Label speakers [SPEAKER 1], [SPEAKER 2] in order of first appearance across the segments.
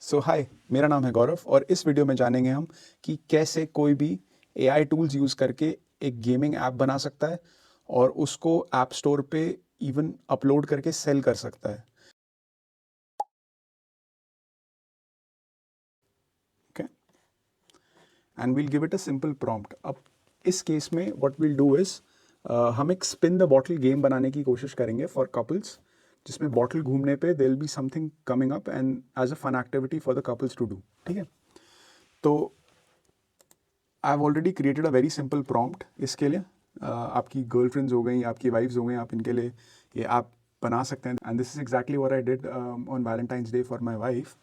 [SPEAKER 1] सो हाय, मेरा नाम है गौरव और इस वीडियो में जानेंगे हम कि कैसे कोई भी एआई टूल्स यूज़ करके एक गेमिंग ऐप बना सकता है और उसको ऐप स्टोर पे इवन अपलोड करके सेल कर सकता है। Okay, and we'll give it a simple prompt. अब इस केस में व्हाट वील डू इज हम एक स्पिन द बॉटल गेम बनाने की कोशिश करेंगे फॉर कपल्स, जिसमें बॉटल घूमने पे there will be something coming up and as a fun activity for the couples to do. ठीक है, तो I have already created a very simple prompt इसके लिए। आपकी गर्लफ्रेंड्स हो गई, आपकी वाइफ्स हो गई, आप इनके लिए ये ऐप बना सकते हैं। And this is exactly what I did on Valentine's day for my wife.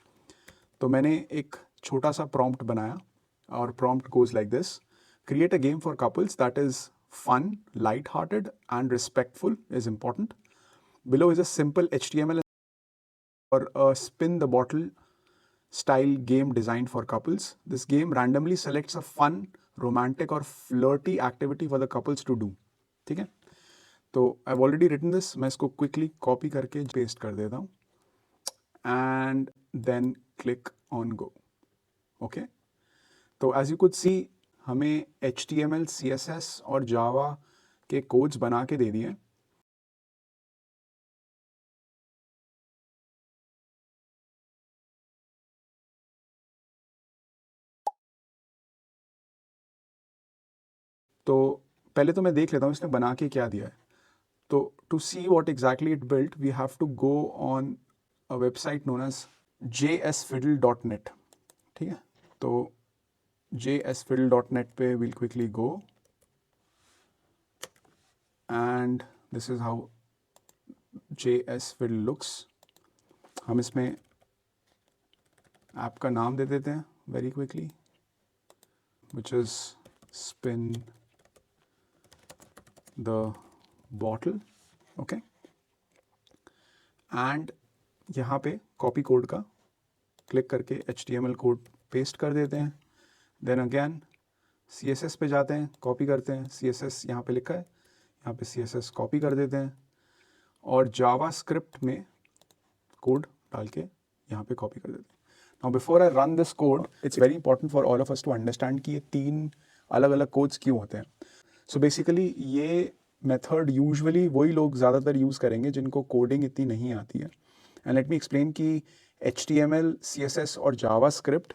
[SPEAKER 1] तो मैंने एक छोटा सा प्रॉम्प्ट बनाया और prompt goes like this: create a game for couples that is fun, light hearted and respectful is important. Below is a simple HTML or a spin the bottle style game designed for couples. This game randomly selects a fun, romantic or flirty activity for the couples to do. ठीक है, तो I've already written this. मैं इसको quickly copy करके paste कर देता हूँ and then click on go. Okay, तो as you could see हमें HTML, CSS और Java के कोड्स बना के दे दिए। तो पहले तो मैं देख लेता हूँ इसने बना के क्या दिया है। तो to see what exactly it built we have to go on a website known as jsfiddle.net। ठीक है, तो jsfiddle.net पे will quickly go and this is how jsfiddle looks. हम इसमें ऐप का नाम दे देते हैं very quickly, which is spin the bottle. Okay, and यहाँ पे कॉपी कोड का क्लिक करके HTML कोड पेस्ट कर देते हैं। देन अगेन CSS पे जाते हैं, कॉपी करते हैं, CSS यहाँ पे लिखा है, यहाँ पे CSS कॉपी कर देते हैं और जावास्क्रिप्ट में कोड डाल के यहाँ पे कॉपी कर देते हैं। Now before I run this code, it's very important for all of us to understand कि ये तीन अलग अलग कोड्स क्यों होते हैं। सो बेसिकली ये मेथड यूजुअली वही लोग ज़्यादातर यूज़ करेंगे जिनको कोडिंग इतनी नहीं आती है। एंड लेट मी एक्सप्लेन कि HTML, CSS और जावास्क्रिप्ट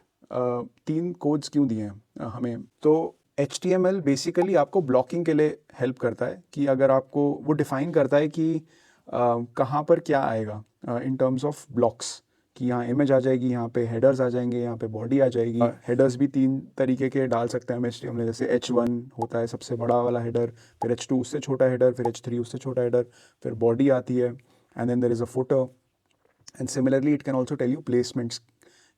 [SPEAKER 1] तीन कोड्स क्यों दिए हैं हमें। तो HTML बेसिकली आपको ब्लॉकिंग के लिए हेल्प करता है कि अगर आपको वो डिफाइन करता है कि कहाँ पर क्या आएगा इन टर्म्स ऑफ ब्लॉक्स, कि यहाँ इमेज आ जाएगी, यहाँ पे हेडर्स आ जाएंगे, यहाँ पे बॉडी आ जाएगी। हेडर्स भी तीन तरीके के डाल सकते हैं हम HTML में, जैसे H1 होता है सबसे बड़ा वाला हेडर, फिर H2 उससे छोटा हेडर, फिर H3 उससे छोटा हेडर, फिर बॉडी आती है and then there is a footer. And similarly it can also tell you placements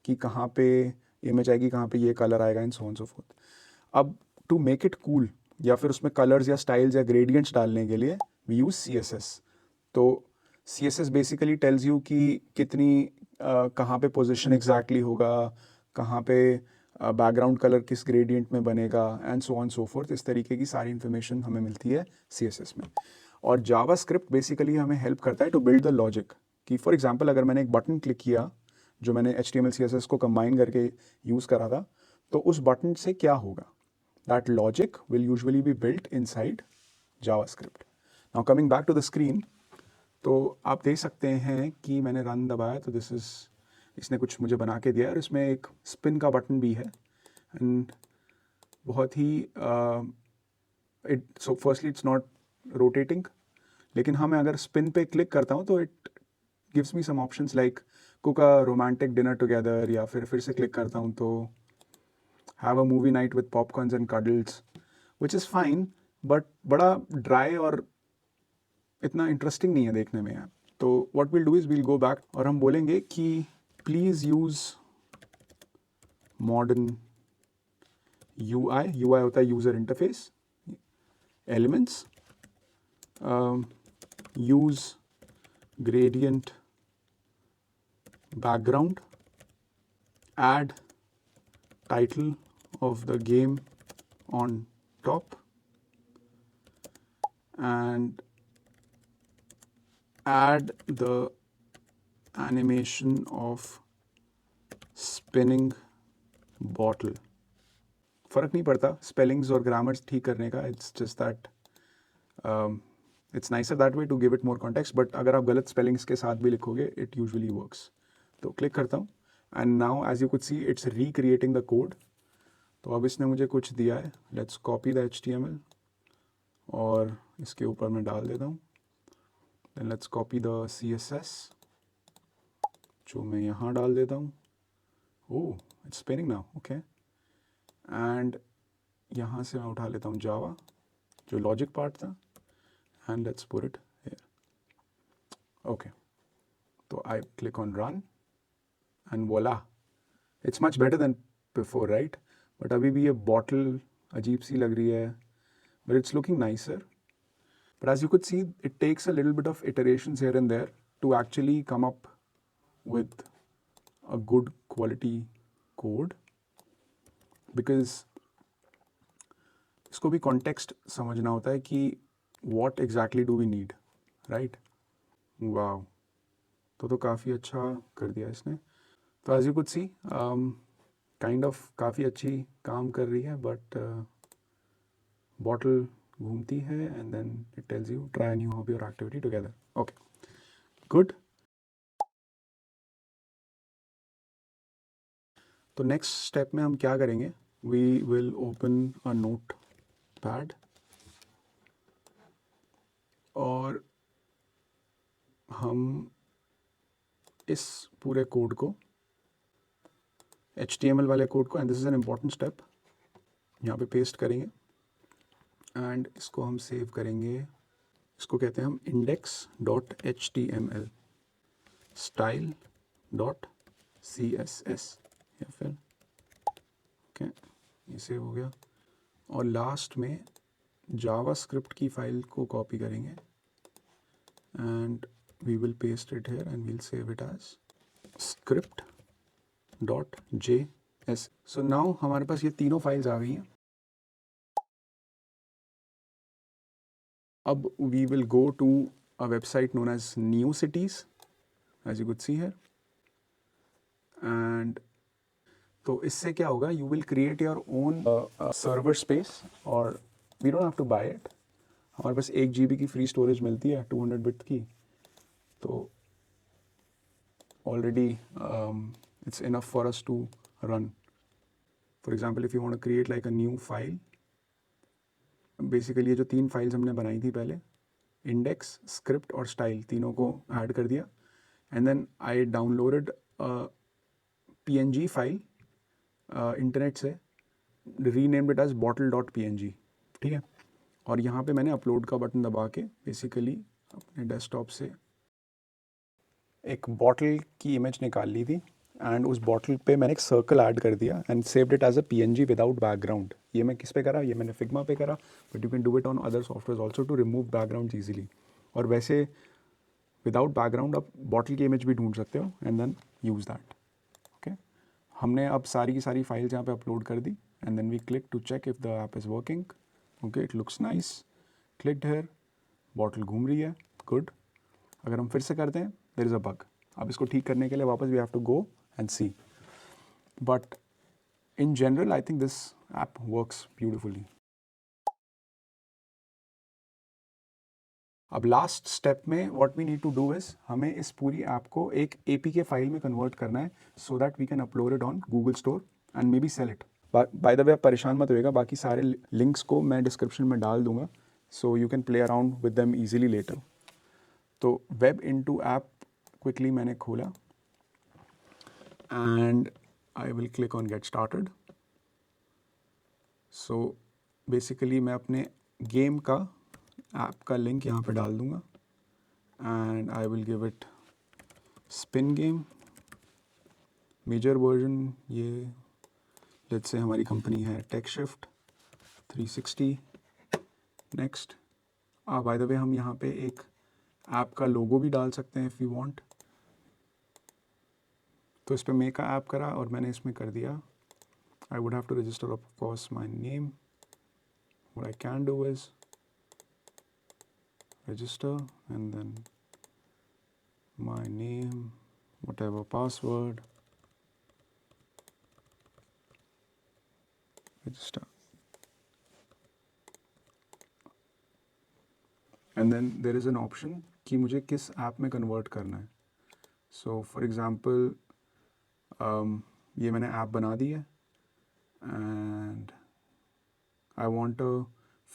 [SPEAKER 1] कि कहाँ पे इमेज आएगी, कहाँ पे ये कलर आएगा and so on so fourth. अब टू मेक इट कूल या फिर उसमें कलर्स या स्टाइल्स या ग्रेडियंट्स डालने के लिए वी यूज़ CSS। तो CSS बेसिकली टेल्स यू कि कितनी कहाँ पे पोजीशन एग्जैक्टली होगा, कहाँ पे बैकग्राउंड कलर किस ग्रेडियंट में बनेगा and so on so fourth. इस तरीके की सारी इन्फॉर्मेशन हमें मिलती है CSS में। और जावास्क्रिप्ट बेसिकली हमें हेल्प करता है टू बिल्ड द लॉजिक, कि फॉर एग्जांपल अगर मैंने एक बटन क्लिक किया जो मैंने HTML CSS को कंबाइन करके यूज़ करा था, तो उस बटन से क्या होगा, that logic will usually be built inside JavaScript. Now coming back to the screen, तो आप देख सकते हैं कि मैंने रन दबाया तो दिस इज, इसने कुछ मुझे बना के दिया और इसमें एक स्पिन का बटन भी है एंड बहुत ही it so firstly it's not rotating, लेकिन हाँ मैं अगर स्पिन पे क्लिक करता हूँ तो it gives me some options like cook a romantic dinner together, या फिर से क्लिक करता हूँ तो have a movie night with popcorns and cuddles, which is fine but बड़ा ड्राई और इतना इंटरेस्टिंग नहीं है देखने में यार। तो what will do is will go back और हम बोलेंगे कि प्लीज़ यूज़ मॉडर्न UI होता है user interface, elements, use gradient background, add title of the game on top and add the animation of spinning bottle. फ़र्क नहीं पड़ता spellings और ग्रामर्स ठीक करने का, it's just that it's nicer that way to give it more context, but अगर आप गलत स्पेलिंग्स के साथ भी लिखोगे इट यूजुअली वर्क्स। तो क्लिक करता हूँ and now as you could see it's recreating the code. तो अब इसने मुझे कुछ दिया है, लेट्स कॉपी द HTML और इसके ऊपर मैं डाल देता हूँ। Then let's copy the CSS जो मैं यहाँ डाल देता हूँ। Oh it's spinning now, okay. And यहाँ से मैं उठा लेता हूँ जावा जो लॉजिक पार्ट था and let's put it here, okay. तो I click on run and voila, it's much better then before right. But अभी भी ये बॉटल अजीब सी लग रही है, but it's looking nicer. But as you could see, it takes a little bit of iterations here and there to actually come up with a good quality code, because इसको भी context समझना होता है कि what exactly do we need, right? Wow, तो काफ़ी अच्छा कर दिया इसने। तो as you could see, kind of काफ़ी अच्छी काम कर रही है, but bottle घूमती है and then it tells you try a new hobby or activity together. Okay, good. तो नेक्स्ट स्टेप में हम क्या करेंगे, we will open a notepad और हम इस पूरे कोड को HTML वाले कोड को, and this is an important step, यहाँ पे पेस्ट करेंगे एंड इसको हम सेव करेंगे। इसको कहते हैं हम index.html style.css या फिर ओके, ये सेव हो गया। और लास्ट में जावास्क्रिप्ट की फाइल को कॉपी करेंगे and we will paste it here and we'll save it as script.js. So now हमारे पास ये तीनों फाइल्स आ गई हैं। अब we will go to a website known as New Cities, as you could see here. And तो इससे क्या होगा, you will create your own server space और we don't have to buy it. हमारे पास 1 GB की फ्री स्टोरेज मिलती है 200 bit की, तो already it's enough for us to run. For example, if you want to create like a new file, basically ये जो 3 files हमने बनाई थी पहले, इंडेक्स, स्क्रिप्ट और स्टाइल, तीनों को ऐड कर दिया and then I downloaded PNG file internet से, रीनेम्ड इट एज bottle.png, ठीक है। और यहाँ पे मैंने अपलोड का बटन दबा के बेसिकली अपने डेस्कटॉप से एक बॉटल की इमेज निकाल ली थी एंड उस बॉटल पे मैंने एक सर्कल ऐड कर दिया and saved it as a PNG without background. ये मैं किस पे करा, ये मैंने फिग्मा पे करा, but you can do it on other software also to remove background easily. और वैसे विदाउट बैकग्राउंड आप बॉटल की इमेज भी ढूंढ सकते हो and then use that, okay. हमने अब सारी की सारी फाइल्स यहाँ पे अपलोड कर दी and then we click to check if the app is working, okay, it looks nice. Clicked here, bottle घूम रही है, गुड। अगर हम फिर से करते हैं, देयर इज़ अ बग। अब इसको ठीक करने के लिए वापस we have to go and see, but in general I think this app works beautifully. अब लास्ट स्टेप में what we need to do is हमें इस पूरी ऐप को एक APK फाइल में कन्वर्ट करना है so that we can upload it on Google Store and maybe sell it. By the way, आप परेशान मत होइएगा, बाकी सारे लिंक्स को मैं डिस्क्रिप्शन में डाल दूंगा so you can play around with them easily later. तो वेब इनटू ऐप क्विकली मैंने खोला and I will click on get started. So basically मैं अपने गेम का ऐप का लिंक यहाँ पे डाल दूँगा and I will give it spin game major version. ये लेट्स से हमारी कंपनी है Techshift 360। Next, by the way हम यहाँ पे एक ऐप का लोगो भी डाल सकते हैं इफ़ यू वांट। तो इस पर मेक का ऐप करा और मैंने इसमें कर दिया, I would have to register of course my name. What I can do is register and then my name, whatever password, just and then there is an option कि मुझे किस ऐप में कन्वर्ट करना है. So for example ये मैंने app बना दी है and I want a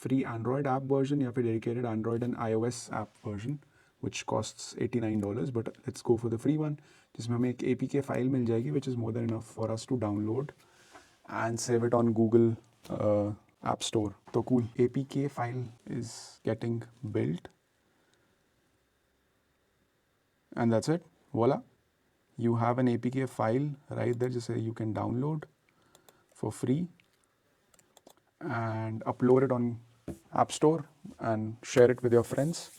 [SPEAKER 1] free Android app version या फिर dedicated Android and iOS app version which costs $89, but let's go for the free one जिसमें हमें एक APK file मिल जाएगी which is more than enough for us to download and save it on Google App Store. तो cool, APK file is getting built and that's it. Voila, you have an APK file right there just you can download for free and upload it on App Store and share it with your friends.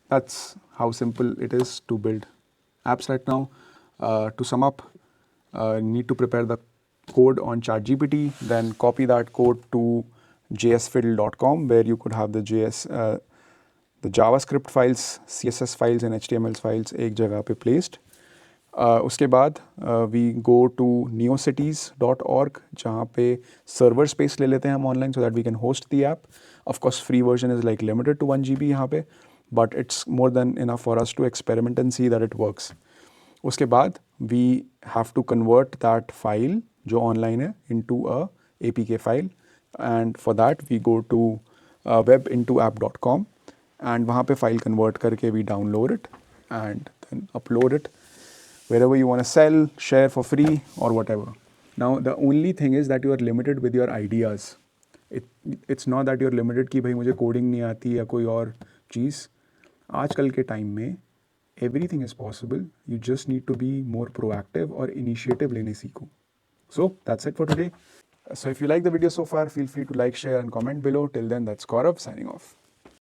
[SPEAKER 1] That's how simple it is to build apps right now. To sum up, need to prepare the code on ChatGPT, then copy that code to jsfiddle.com where you could have the JavaScript files, CSS files and HTML files एक जगह पे placed. उसके बाद we go to neocities.org जहाँ पे server space ले लेते हैं हम online so that we can host the app. Of course, free version is like limited to 1 GB यहाँ पे, but it's more than enough for us to experiment and see that it works. उसके बाद we have to convert that file जो online है into a APK file, and for that we go to webintoapp.com and वहाँ पे file convert करके we download it and then upload it wherever you want to sell, share for free or whatever. Now the only thing is that you are limited with your ideas. It's not that you're limited कि भाई मुझे coding नहीं आती या कोई और चीज़. आजकल के टाइम में everything is possible. You just need to be more proactive और initiative लेने सीखो. So that's it for today. So if you like the video so far, feel free to like, share and comment below. Till then, that's Gaurav signing off.